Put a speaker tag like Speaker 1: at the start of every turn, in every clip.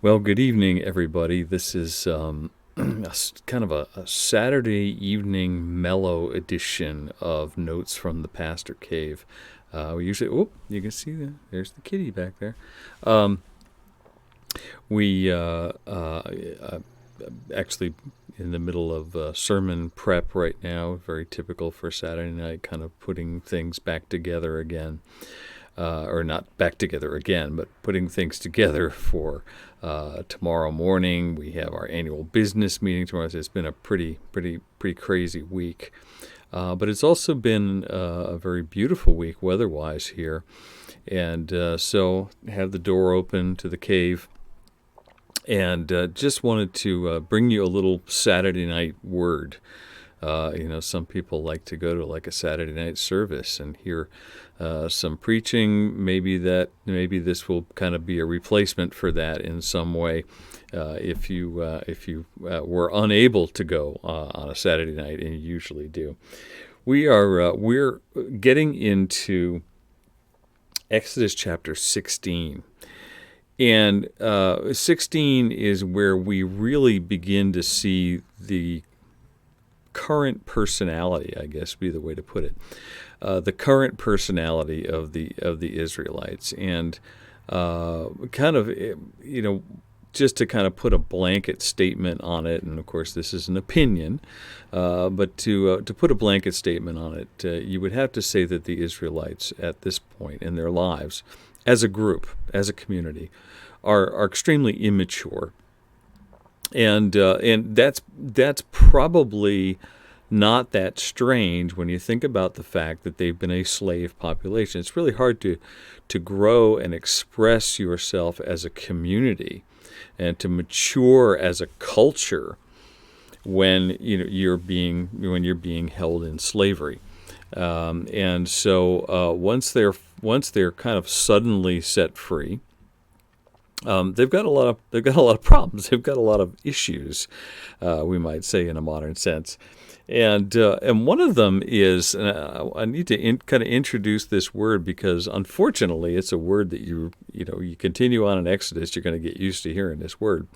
Speaker 1: Well, good evening, everybody. This is kind of a Saturday evening mellow edition of Notes from the Pastor Cave. We usually, you can see there's the kitty back there. Um, we actually in the middle of sermon prep right now, very typical for Saturday night, kind of putting things back together again. Or not back together again, but putting things together for tomorrow morning. We have our annual business meeting tomorrow. So it's been a pretty crazy week, but it's also been a very beautiful week weather-wise here, and so have the door open to the cave, and just wanted to bring you a little Saturday night word. Some people like to go to like a Saturday night service and hear some preaching. Maybe this will kind of be a replacement for that in some way. If you were unable to go on a Saturday night, and you usually do, we're getting into Exodus chapter 16. And 16 is where we really begin to see the current personality, I guess, be the way to put it, the current personality of the Israelites, and just to kind of put a blanket statement on it. And of course, this is an opinion, but to put a blanket statement on it, you would have to say that the Israelites at this point in their lives, as a group, as a community, are extremely immature. And that's probably not that strange when you think about the fact that they've been a slave population. It's really hard to grow and express yourself as a community and to mature as a culture when you're being held in slavery. And so once they're kind of suddenly set free, they've got a lot of problems. They've got a lot of issues, we might say, in a modern sense, and one of them is I need to kind of introduce this word because unfortunately it's a word that you continue on in Exodus, you're going to get used to hearing this word.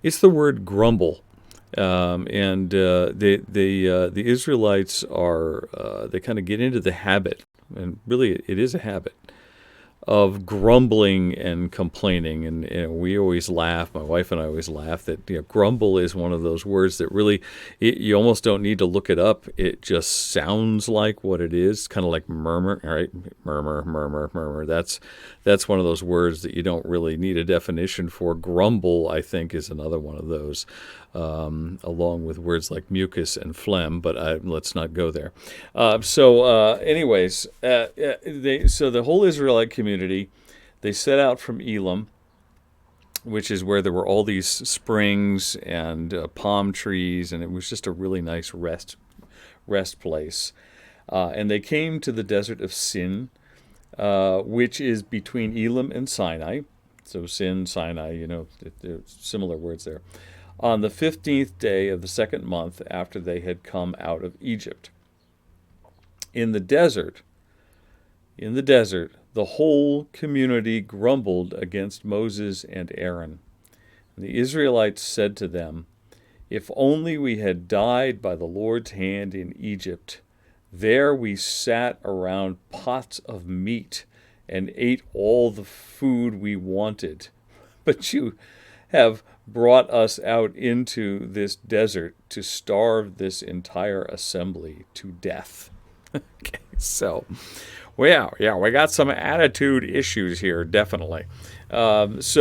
Speaker 1: It's the word grumble, and the Israelites they kind of get into the habit, and really it is a habit, of grumbling and complaining. And we always laugh, my wife and I always laugh, that grumble is one of those words that really, you almost don't need to look it up. It just sounds like what it is, kind of like murmur, right? Murmur, murmur, murmur. That's one of those words that you don't really need a definition for. Grumble, I think, is another one of those, along with words like mucus and phlegm, but let's not go there. Anyways, so the whole Israelite community, they set out from Elim, which is where there were all these springs and palm trees, and it was just a really nice rest place. And they came to the desert of Sin, which is between Elim and Sinai. So Sin, Sinai, they're similar words there. On the 15th day of the second month after they had come out of Egypt. In the desert, the whole community grumbled against Moses and Aaron. And the Israelites said to them, "If only we had died by the Lord's hand in Egypt. There we sat around pots of meat and ate all the food we wanted. But you have brought us out into this desert to starve this entire assembly to death." Okay, so, well, yeah, we got some attitude issues here, definitely. First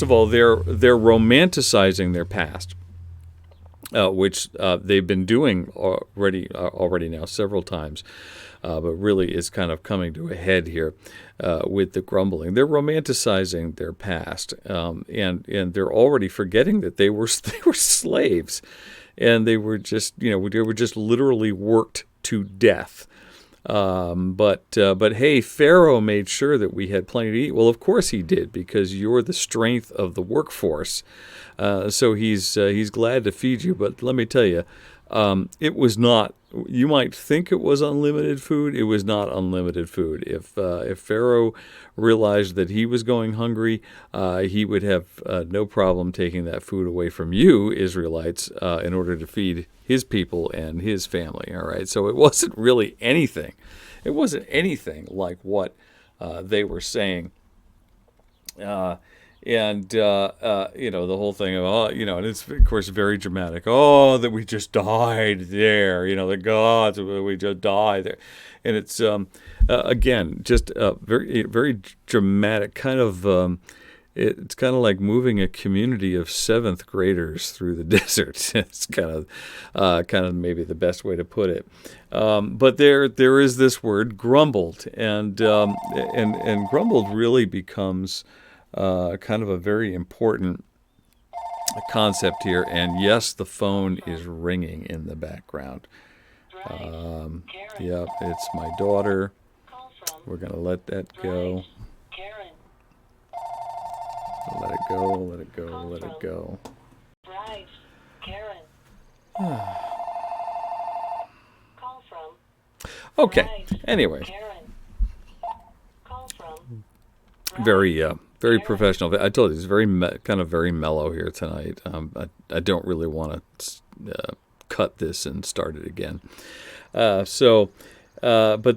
Speaker 1: of all, they're romanticizing their past, which they've been doing already now several times, but really is kind of coming to a head here with the grumbling. They're romanticizing their past, and they're already forgetting that they were slaves, and they were just literally worked to death. But hey, Pharaoh made sure that we had plenty to eat. Well, of course he did, because you're the strength of the workforce. So he's glad to feed you. But let me tell you, it was not you might think it was unlimited food. It was not unlimited food. If Pharaoh realized that he was going hungry, he would have no problem taking that food away from you, Israelites, in order to feed his people and his family. All right, so it wasn't really anything. It wasn't anything like what they were saying. The whole thing of, and it's, of course, very dramatic. Oh, that we just died there, the gods, we just died there. And it's, again, just very, very dramatic kind of, it's kind of like moving a community of seventh graders through the desert. It's kind of maybe the best way to put it. But there is this word grumbled, and grumbled really becomes kind of a very important concept here. And yes, the phone is ringing in the background. Yep, it's my daughter. We're going to let that go. Let it go, let it go, let it go. Okay, anyway. Very professional. I told you, it's kind of very mellow here tonight. I don't really want to cut this and start it again. But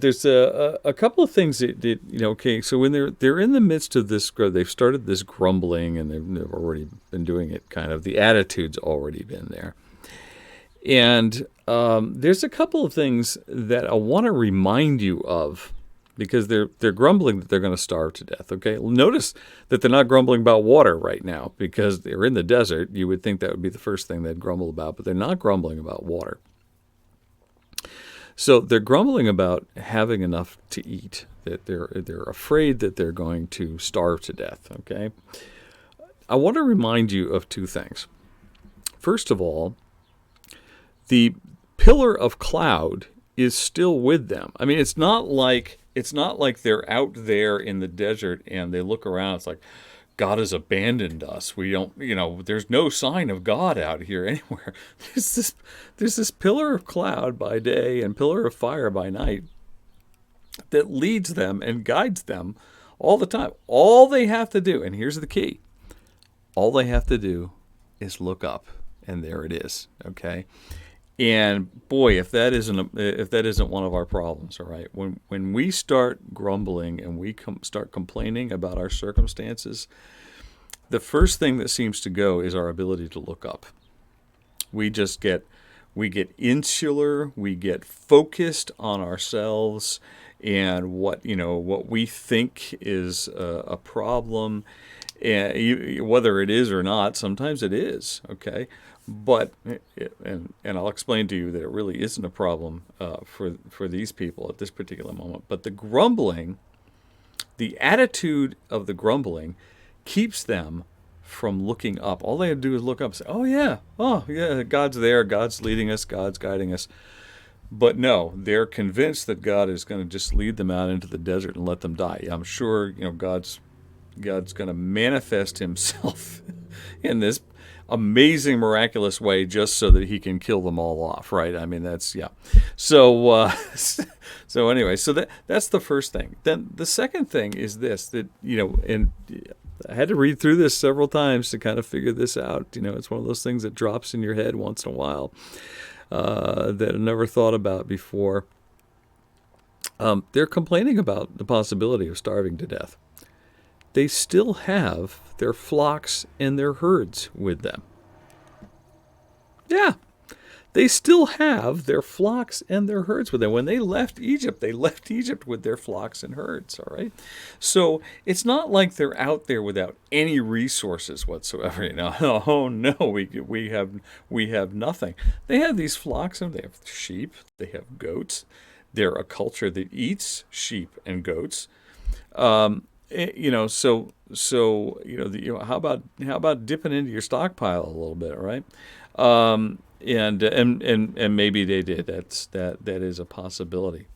Speaker 1: there's a couple of things that okay. So when they're in the midst of this, they've started this grumbling, and they've already been doing it. Kind of the attitude's already been there, and there's a couple of things that I want to remind you of. Because they're grumbling that they're going to starve to death. Okay, notice that they're not grumbling about water right now because they're in the desert. You would think that would be the first thing they'd grumble about, but they're not grumbling about water. So they're grumbling about having enough to eat. That they're afraid that they're going to starve to death. Okay, I want to remind you of two things. First of all, the pillar of cloud is still with them. I mean, it's not like they're out there in the desert and they look around. It's like, God has abandoned us. We don't, there's no sign of God out here anywhere. There's this pillar of cloud by day and pillar of fire by night that leads them and guides them all the time. All they have to do, and here's the key, all they have to do is look up, and there it is. Okay. And boy, if that isn't one of our problems, all right. When we start grumbling and we start complaining about our circumstances, the first thing that seems to go is our ability to look up. We get insular, we get focused on ourselves and what we think is a problem, and whether it is or not. Sometimes it is, okay. But and I'll explain to you that it really isn't a problem for these people at this particular moment. But the grumbling, the attitude of the grumbling, keeps them from looking up. All they have to do is look up and say, oh yeah, God's there, God's leading us, God's guiding us. But no, they're convinced that God is going to just lead them out into the desert and let them die. I'm sure God's going to manifest Himself in this amazing, miraculous way just so that He can kill them all off, right? I mean, that's, yeah. So anyway, so that's the first thing. Then the second thing is this, that, and I had to read through this several times to kind of figure this out. It's one of those things that drops in your head once in a while that I never thought about before. They're complaining about the possibility of starving to death. They still have their flocks and their herds with them. Yeah, they still have their flocks and their herds with them. When they left Egypt with their flocks and herds, all right? So it's not like they're out there without any resources whatsoever. Oh no, we have nothing. They have these flocks and they have sheep, they have goats. They're a culture that eats sheep and goats. How about dipping into your stockpile a little bit, right? And maybe they did. That is a possibility.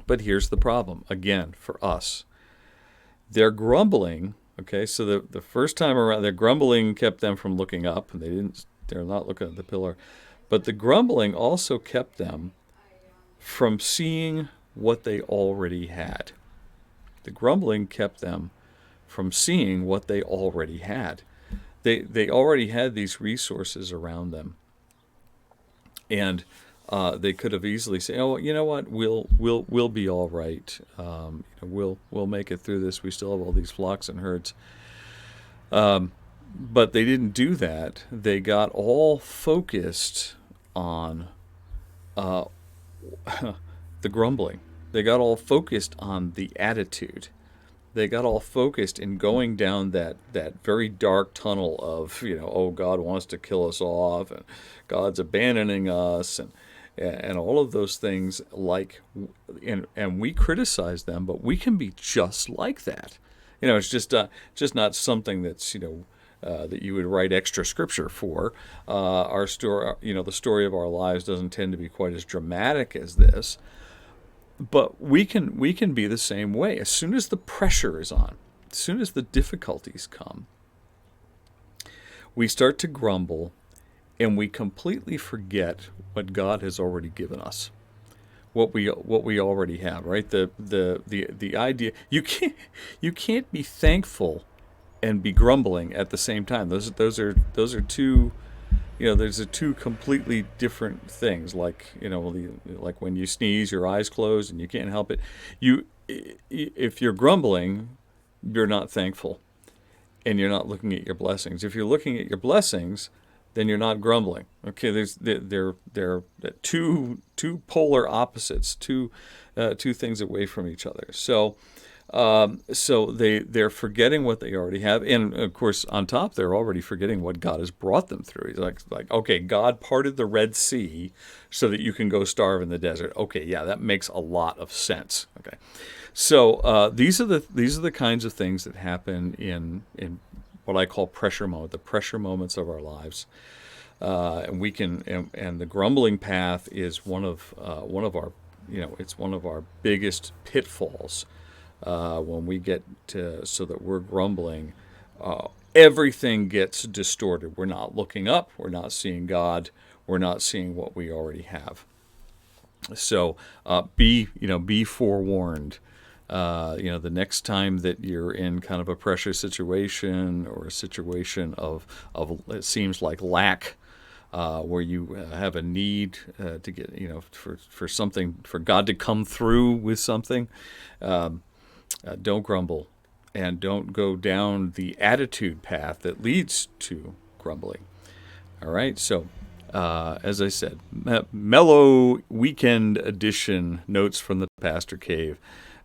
Speaker 1: But here's the problem again for us. They're grumbling. Okay, so the first time around, their grumbling kept them from looking up, and they're not looking at the pillar. But the grumbling also kept them from seeing what they already had. The grumbling kept them from seeing what they already had. They already had these resources around them, and they could have easily said, "Oh, you know what? We'll be all right. We'll make it through this. We still have all these flocks and herds." But they didn't do that. They got all focused on the grumbling. They got all focused on the attitude. They got all focused in going down that very dark tunnel of, oh, God wants to kill us off, and God's abandoning us, and all of those things. And we criticize them, but we can be just like that. It's just not something that's that you would write extra scripture for. Our story, the story of our lives doesn't tend to be quite as dramatic as this. But we can be the same way. As soon as the pressure is on, as soon as the difficulties come, we start to grumble, and we completely forget what God has already given us, what we already have. Right? The idea you can't be thankful and be grumbling at the same time. Those are two. Those are two completely different things. Like when you sneeze, your eyes close and you can't help it. If you're grumbling, you're not thankful, and you're not looking at your blessings. If you're looking at your blessings, then you're not grumbling. Okay, they're two polar opposites, two things away from each other. So they're forgetting what they already have, and of course, on top, they're already forgetting what God has brought them through. He's like, okay, God parted the Red Sea so that you can go starve in the desert. Okay, yeah, that makes a lot of sense. Okay, so these are the kinds of things that happen in what I call pressure moment, the pressure moments of our lives, and we can and the grumbling path is one of our it's one of our biggest pitfalls. When we get to so that we're grumbling, everything gets distorted. We're not looking up. We're not seeing God. We're not seeing what we already have. So be forewarned. The next time that you're in kind of a pressure situation or a situation of it seems like lack, where you have a need to get for something, for God to come through with something. Don't grumble, and don't go down the attitude path that leads to grumbling. All right, so as I said, mellow weekend edition notes from the Pastor Cave.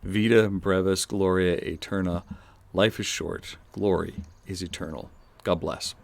Speaker 1: Vita brevis gloria aeterna. Life is short. Glory is eternal. God bless.